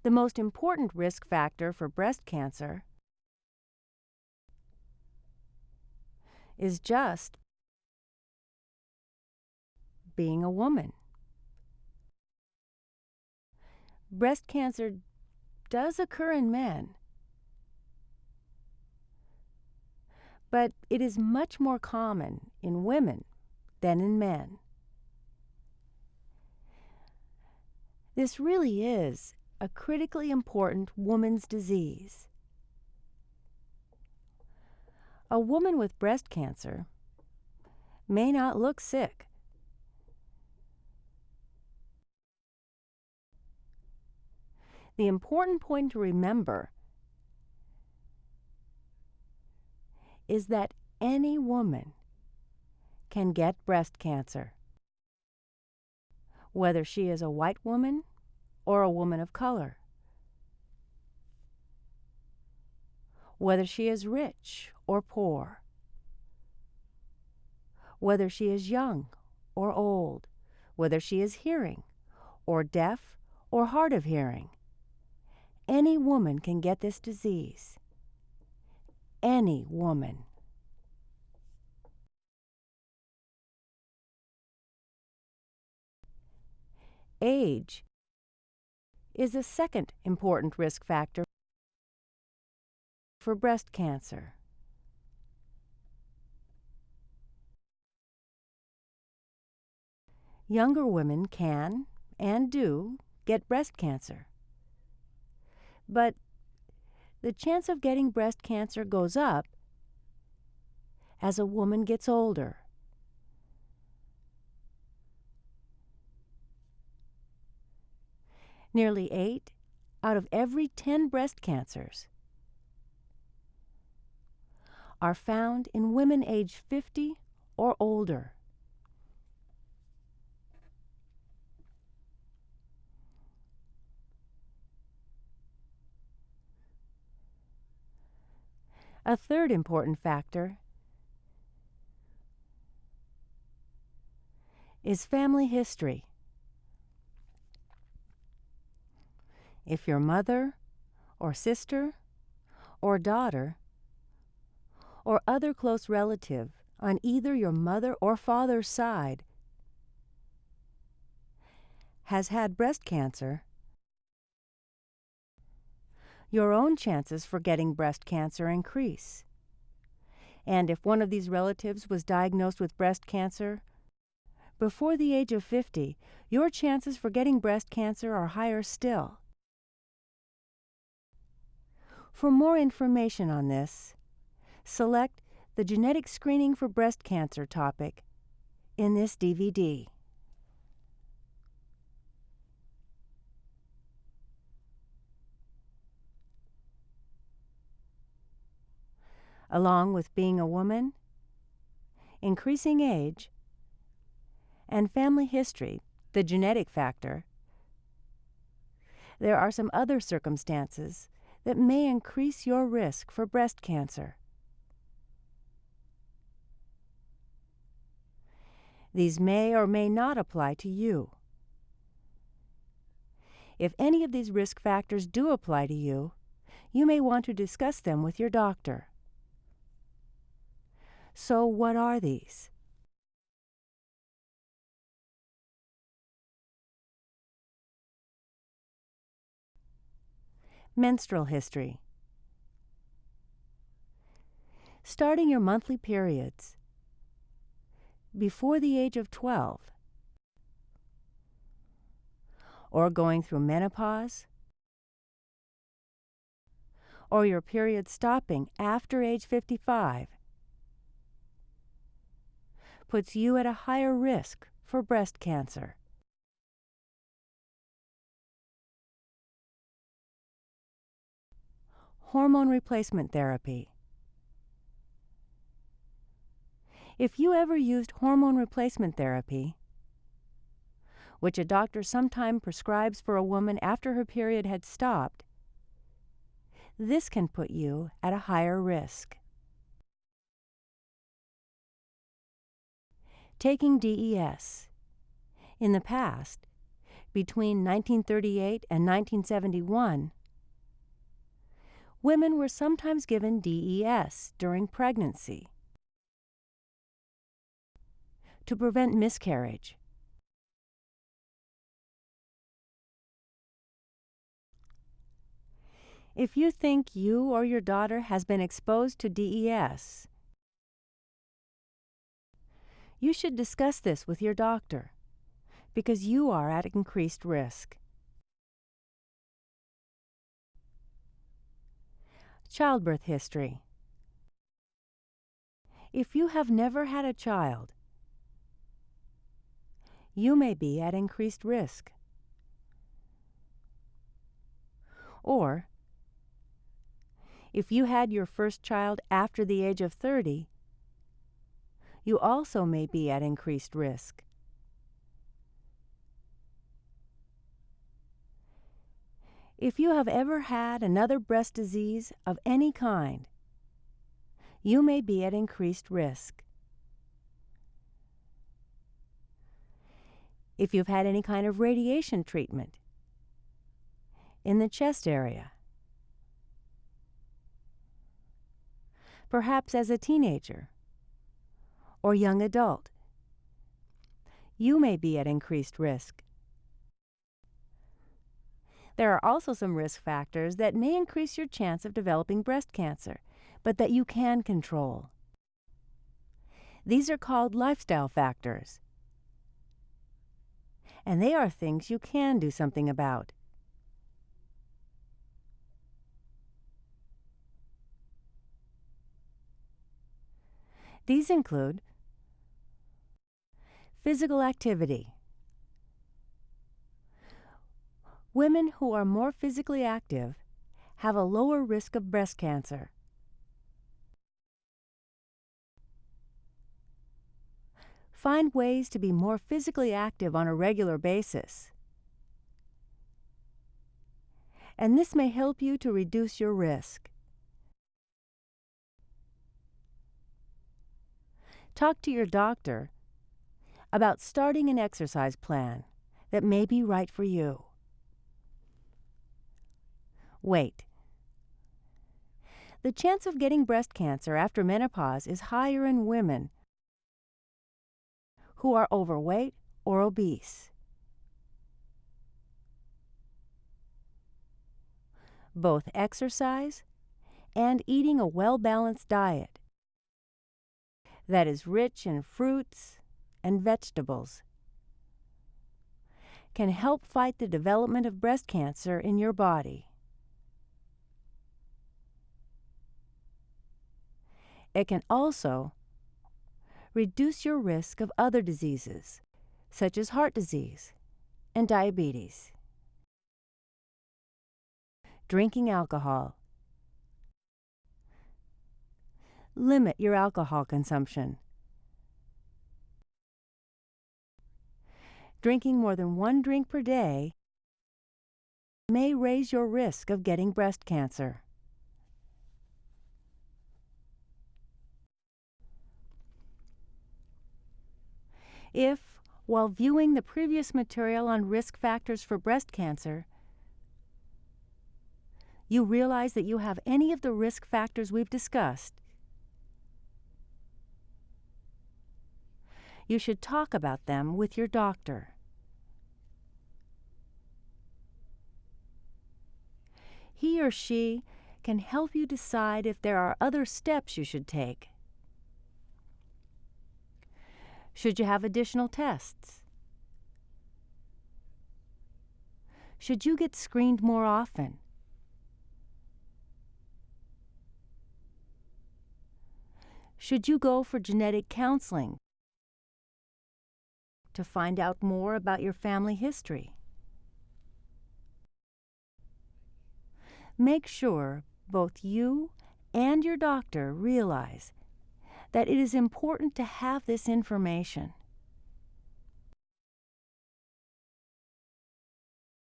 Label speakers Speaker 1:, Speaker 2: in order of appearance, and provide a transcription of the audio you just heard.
Speaker 1: The most important risk factor for breast cancer is just being a woman. Breast cancer does occur in men, but it is much more common in women than in men. This really is a critically important woman's disease. A woman with breast cancer may not look sick. The important point to remember is that any woman can get breast cancer, whether she is a white woman or a woman of color, whether she is rich or poor, whether she is young or old, whether she is hearing or deaf or hard of hearing. Any woman can get this disease. Any woman. Age is a second important risk factor for breast cancer. Younger women can and do get breast cancer. But the chance of getting breast cancer goes up as a woman gets older. Nearly 8 out of every 10 breast cancers are found in women aged 50 or older. A third important factor is family history. If your mother or sister or daughter or other close relative on either your mother or father's side has had breast cancer, your own chances for getting breast cancer increase. And if one of these relatives was diagnosed with breast cancer before the age of 50, your chances for getting breast cancer are higher still. For more information on this, select the Genetic Screening for Breast Cancer topic in this DVD. Along with being a woman, increasing age, and family history, the genetic factor, there are some other circumstances that may increase your risk for breast cancer. These may or may not apply to you. If any of these risk factors do apply to you, you may want to discuss them with your doctor. So what are these? Menstrual history. Starting your monthly periods before the age of 12, or going through menopause, or your period stopping after age 55, puts you at a higher risk for breast cancer. Hormone replacement therapy. If you ever used hormone replacement therapy, which a doctor sometimes prescribes for a woman after her period had stopped, this can put you at a higher risk. Taking DES. In the past, Between 1938 and 1971, women were sometimes given DES during pregnancy to prevent miscarriage. If you think you or your daughter has been exposed to DES, you should discuss this with your doctor because you are at increased risk. Childbirth history. If you have never had a child, you may be at increased risk. Or, if you had your first child after the age of 30, you also may be at increased risk. If you have ever had another breast disease of any kind, you may be at increased risk. If you've had any kind of radiation treatment in the chest area, perhaps as a teenager or young adult, you may be at increased risk. There are also some risk factors that may increase your chance of developing breast cancer, but that you can control. These are called lifestyle factors, and they are things you can do something about. These include physical activity. Women who are more physically active have a lower risk of breast cancer. Find ways to be more physically active on a regular basis, and this may help you to reduce your risk. Talk to your doctor about starting an exercise plan that may be right for you. Weight. The chance of getting breast cancer after menopause is higher in women who are overweight or obese. Both exercise and eating a well-balanced diet that is rich in fruits and vegetables can help fight the development of breast cancer in your body. It can also reduce your risk of other diseases, such as heart disease and diabetes. Drinking alcohol. Limit your alcohol consumption. Drinking more than 1 drink per day may raise your risk of getting breast cancer. If, while viewing the previous material on risk factors for breast cancer, you realize that you have any of the risk factors we've discussed, you should talk about them with your doctor. He or she can help you decide if there are other steps you should take. Should you have additional tests? Should you get screened more often? Should you go for genetic counseling to find out more about your family history? Make sure both you and your doctor realize that it is important to have this information.